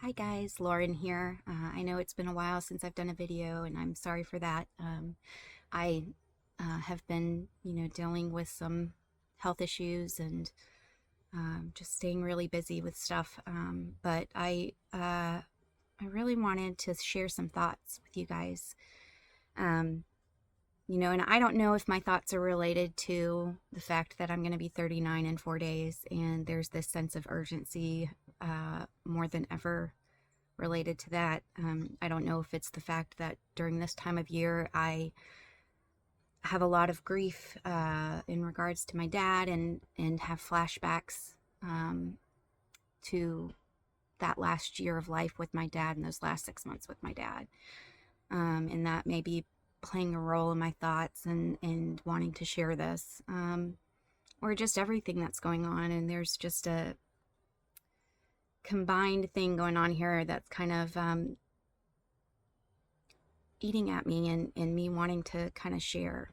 Hi guys, Lauren here. I know it's been a while since I've done a video and I'm sorry for that. I have been, dealing with some health issues and just staying really busy with stuff. But I really wanted to share some thoughts with you guys. Um, and I don't know if my thoughts are related to the fact that I'm going to be 39 in 4 days and there's this sense of urgency more than ever related to that. I don't know if it's the fact that during this time of year I have a lot of grief in regards to my dad and have flashbacks to that last year of life with my dad and those last 6 months with my dad. And that may be playing a role in my thoughts and wanting to share this. Or just everything that's going on. And there's just a combined thing going on here that's kind of eating at me and me wanting to kind of share.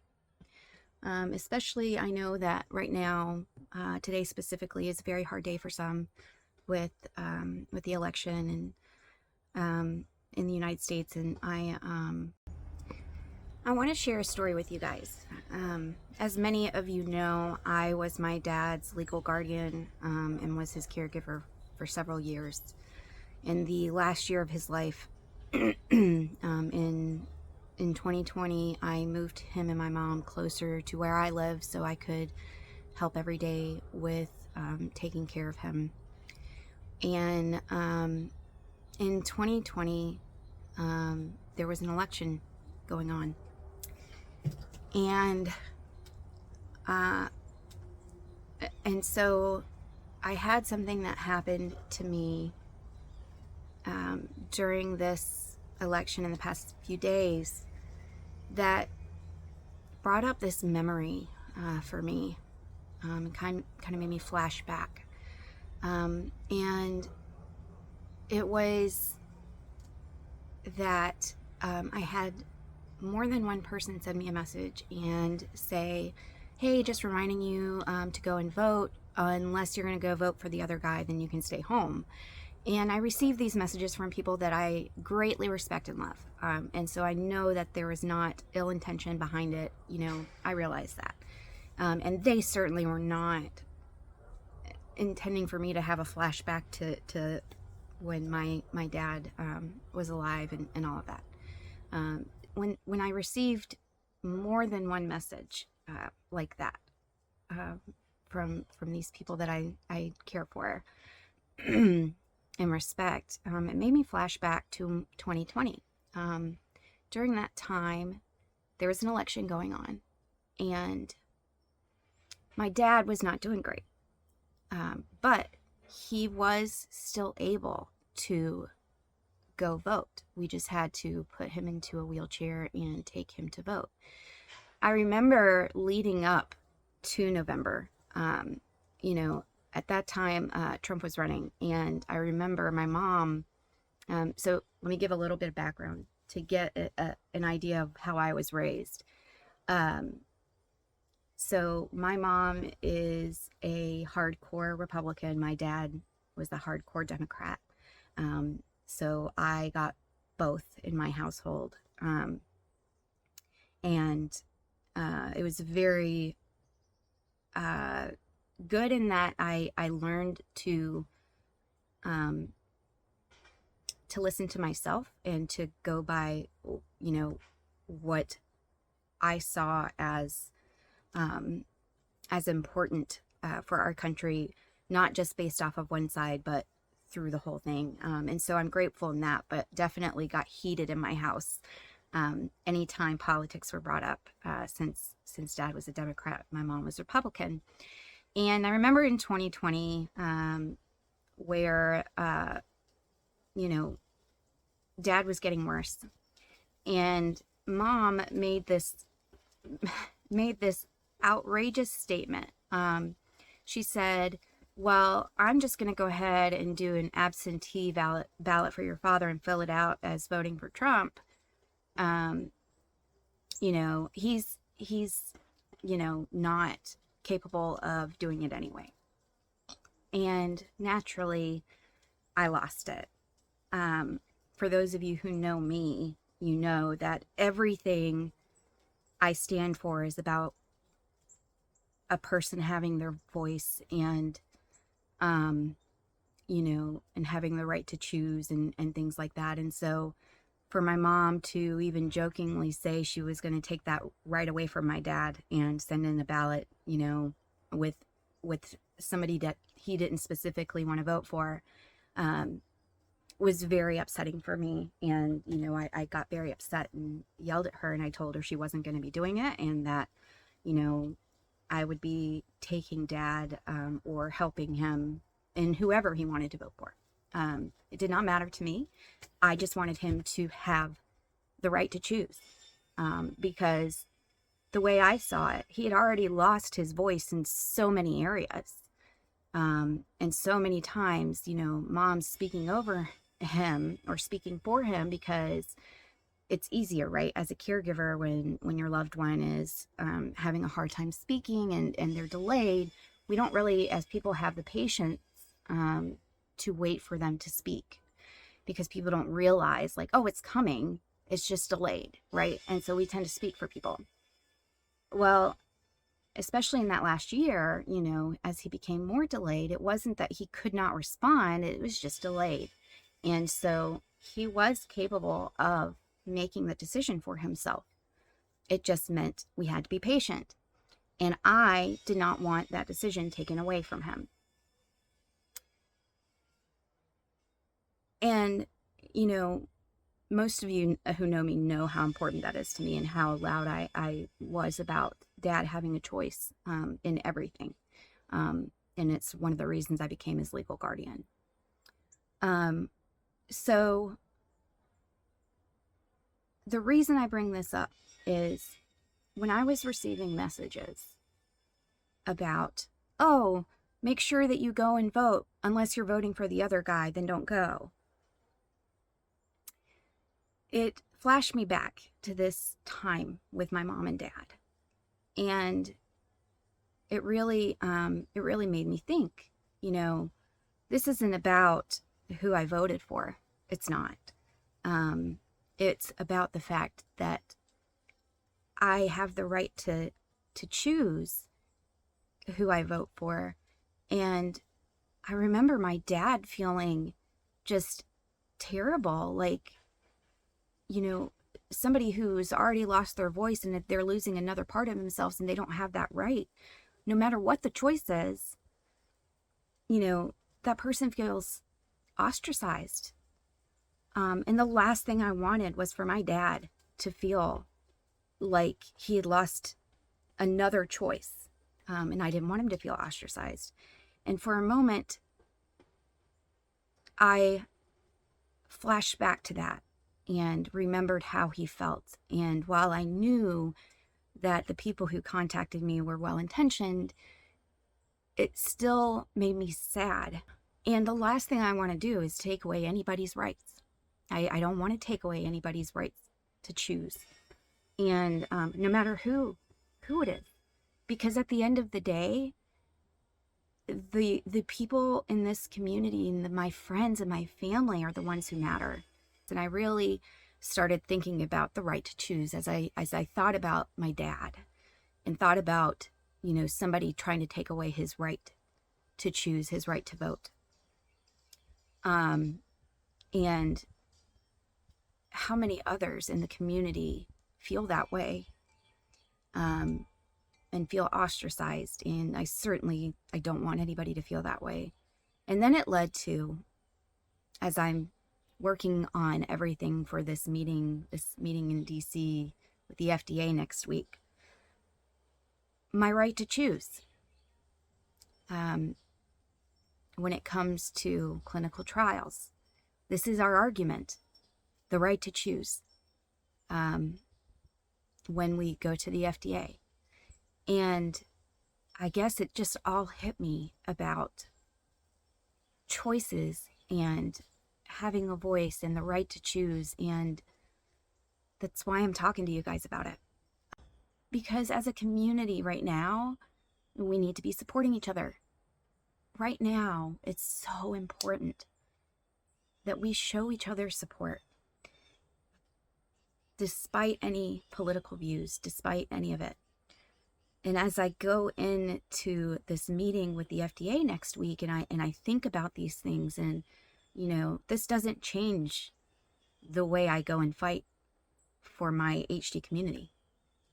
Especially I know that right now, today specifically is a very hard day for some with the election and in the United States. And I want to share a story with you guys. As many of you know, I was my dad's legal guardian and was his caregiver for several years. In the last year of his life, in 2020, I moved him and my mom closer to where I live so I could help every day with taking care of him. And in 2020, there was an election going on. And so I had something that happened to me during this election in the past few days that brought up this memory for me, and kind of made me flash back. And it was that I had more than one person send me a message and say, hey, just reminding you to go and vote. Unless you're going to go vote for the other guy, then you can stay home. And I received these messages from people that I greatly respect and love. And so I know that there was not ill intention behind it. I realize that. And they certainly were not intending for me to have a flashback to when my dad was alive and all of that. When I received more than one message like that from these people that I care for and respect, it made me flash back to 2020. During that time, there was an election going on, and my dad was not doing great, but he was still able to go vote. We just had to put him into a wheelchair and take him to vote. I remember leading up to November, at that time, Trump was running, and I remember my mom. So let me give a little bit of background to get an idea of how I was raised. So my mom is a hardcore Republican. My dad was a hardcore Democrat. So I got both in my household. And it was very good in that I learned to listen to myself and to go by, what I saw as important for our country, not just based off of one side, but through the whole thing. And so I'm grateful in that, but definitely got heated in my house anytime politics were brought up, since dad was a Democrat, my mom was Republican. And I remember in 2020, where, dad was getting worse, and mom made this outrageous statement. She said, well, I'm just going to go ahead and do an absentee ballot for your father and fill it out as voting for Trump. He's not capable of doing it anyway. And naturally, I lost it. For those of you who know me, you know that everything I stand for is about a person having their voice and, and having the right to choose and things like that. And so for my mom to even jokingly say she was going to take that right away from my dad and send in a ballot, with somebody that he didn't specifically want to vote for, was very upsetting for me. And, I got very upset and yelled at her, and I told her she wasn't going to be doing it, and that, I would be taking dad, or helping him in whoever he wanted to vote for. It did not matter to me. I just wanted him to have the right to choose, because the way I saw it, he had already lost his voice in so many areas. And so many times, mom's speaking over him or speaking for him because it's easier, right? As a caregiver, when your loved one is having a hard time speaking and they're delayed, we don't really, as people, have the patience to wait for them to speak, because people don't realize, like, oh, it's coming. It's just delayed, right? And so we tend to speak for people. Well, especially in that last year, as he became more delayed, it wasn't that he could not respond, it was just delayed. And so he was capable of making the decision for himself. It just meant we had to be patient. And I did not want that decision taken away from him. And, most of you who know me know how important that is to me and how loud I was about dad having a choice in everything. And it's one of the reasons I became his legal guardian. So the reason I bring this up is when I was receiving messages about, oh, make sure that you go and vote. Unless you're voting for the other guy, then don't go. It flashed me back to this time with my mom and dad. And it really made me think, this isn't about who I voted for. It's not. It's about the fact that I have the right to choose who I vote for. And I remember my dad feeling just terrible, like, somebody who's already lost their voice and they're losing another part of themselves and they don't have that right. No matter what the choice is, that person feels ostracized. And the last thing I wanted was for my dad to feel like he had lost another choice. And I didn't want him to feel ostracized. And for a moment, I flashed back to that and remembered how he felt. And while I knew that the people who contacted me were well-intentioned, it still made me sad. And the last thing I want to do is take away anybody's rights. I don't want to take away anybody's rights to choose. And no matter who it is. Because at the end of the day, the people in this community and my friends and my family are the ones who matter. And I really started thinking about the right to choose as I thought about my dad and thought about, somebody trying to take away his right to choose, his right to vote. And how many others in the community feel that way, and feel ostracized. And I don't want anybody to feel that way. And then it led to, as I'm working on everything for this meeting in DC with the FDA next week, my right to choose. When it comes to clinical trials, this is our argument, the right to choose, when we go to the FDA. And I guess it just all hit me about choices and having a voice and the right to choose. And that's why I'm talking to you guys about it. Because as a community right now, we need to be supporting each other. Right now, it's so important that we show each other support despite any political views, despite any of it. And as I go into this meeting with the FDA next week, and I think about these things, and this doesn't change the way I go and fight for my HD community.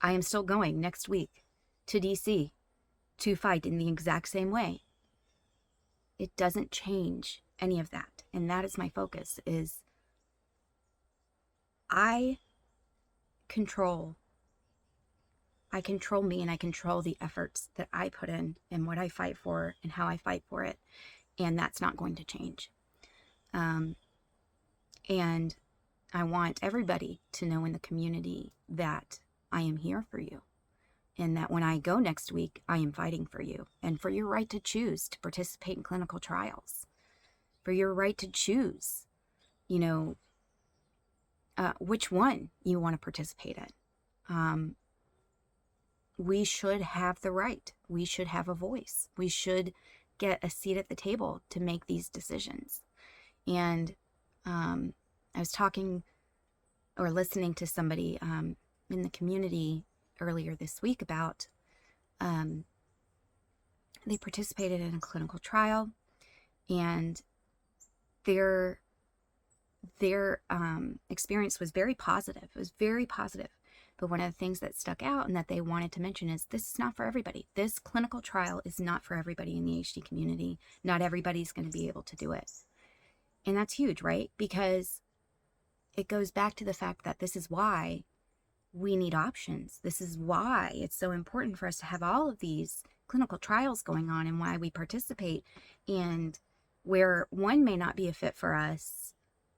I am still going next week to DC to fight in the exact same way. It doesn't change any of that. And that is my focus, is I control me, and I control the efforts that I put in and what I fight for and how I fight for it. And that's not going to change. And I want everybody to know in the community that I am here for you, and that when I go next week, I am fighting for you and for your right to choose to participate in clinical trials, for your right to choose, which one you want to participate in. We should have the right. We should have a voice. We should get a seat at the table to make these decisions. And I was talking or listening to somebody in the community earlier this week about they participated in a clinical trial, and their experience was very positive. It was very positive. But one of the things that stuck out and that they wanted to mention is this is not for everybody. This clinical trial is not for everybody in the HD community. Not everybody's going to be able to do it. And that's huge, right? Because it goes back to the fact that this is why we need options. This is why it's so important for us to have all of these clinical trials going on, and why we participate. And where one may not be a fit for us,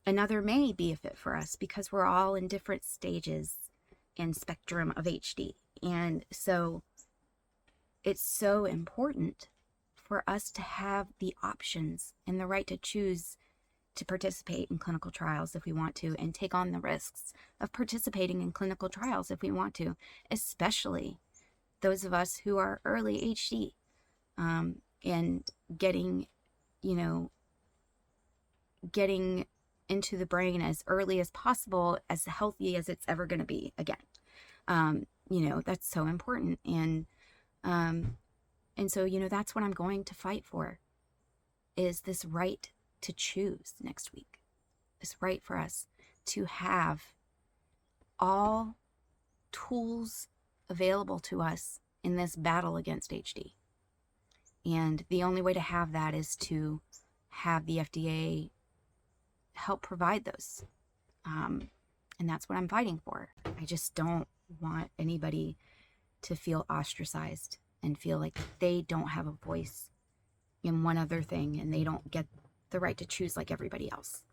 another may be a fit for us, because we're all in different stages and spectrum of HD. And so it's so important for us to have the options and the right to choose to participate in clinical trials if we want to, and take on the risks of participating in clinical trials if we want to, especially those of us who are early HD, and getting into the brain as early as possible, as healthy as it's ever going to be again. That's so important. And so, that's what I'm going to fight for, is this right to choose next week. This right for us to have all tools available to us in this battle against HD. And the only way to have that is to have the FDA help provide those. And that's what I'm fighting for. I just don't want anybody to feel ostracized and feel like they don't have a voice in one other thing, and they don't get the right to choose like everybody else.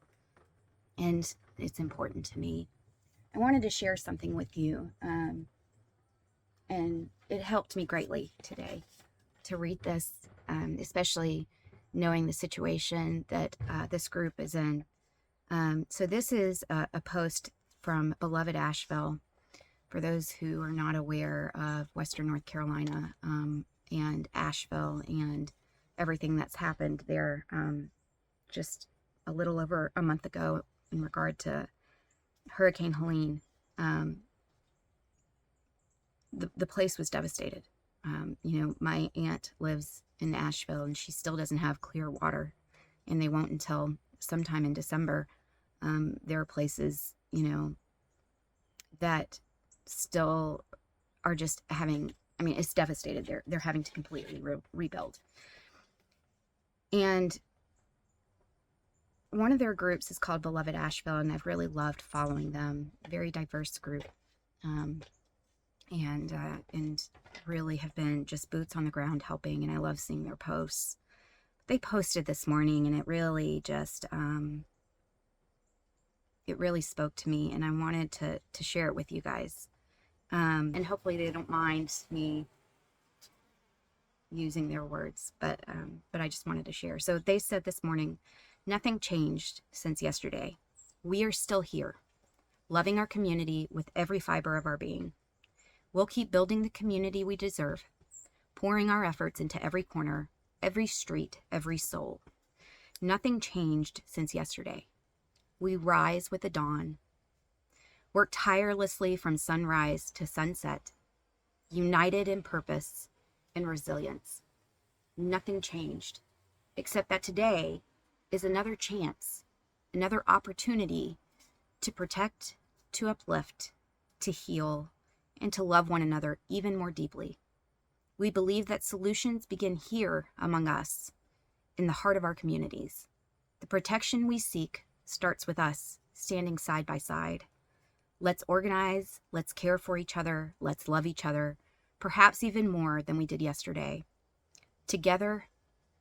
And it's important to me. I wanted to share something with you, and it helped me greatly today to read this, especially knowing the situation that this group is in. So this is a post from Beloved Asheville, for those who are not aware of Western North Carolina, and Asheville and everything that's happened there just a little over a month ago in regard to Hurricane Helene. The place was devastated. My aunt lives in Asheville, and she still doesn't have clear water, and they won't until sometime in December. There are places, that still are just having, it's devastated. They're having to completely rebuild. And one of their groups is called Beloved Asheville, and I've really loved following them. Very diverse group. And really have been just boots on the ground helping, and I love seeing their posts. They posted this morning, and it really just, it really spoke to me, and I wanted to share it with you guys. And hopefully they don't mind me using their words, but I just wanted to share. So they said this morning, nothing changed since yesterday. We are still here, loving our community with every fiber of our being. We'll keep building the community we deserve, pouring our efforts into every corner, every street, every soul. Nothing changed since yesterday. We rise with the dawn, work tirelessly from sunrise to sunset, united in purpose and resilience. Nothing changed, except that today is another chance, another opportunity to protect, to uplift, to heal, and to love one another even more deeply. We believe that solutions begin here among us, in the heart of our communities. The protection we seek starts with us, standing side by side. Let's organize, let's care for each other, let's love each other, perhaps even more than we did yesterday. Together,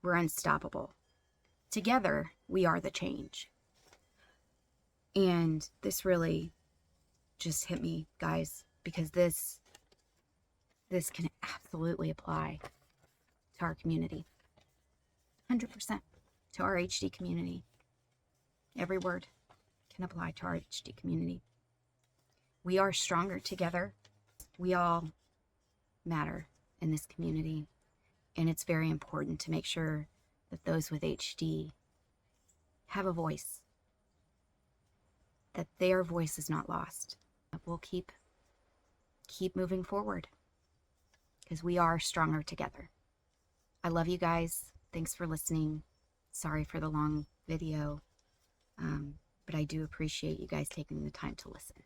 we're unstoppable. Together, we are the change. And this really just hit me, guys, because this can absolutely apply to our community. 100% to our HD community. Every word can apply to our HD community. We are stronger together. We all matter in this community. And it's very important to make sure that those with HD have a voice, that their voice is not lost. We'll keep moving forward because we are stronger together. I love you guys. Thanks for listening. Sorry for the long video, but I do appreciate you guys taking the time to listen.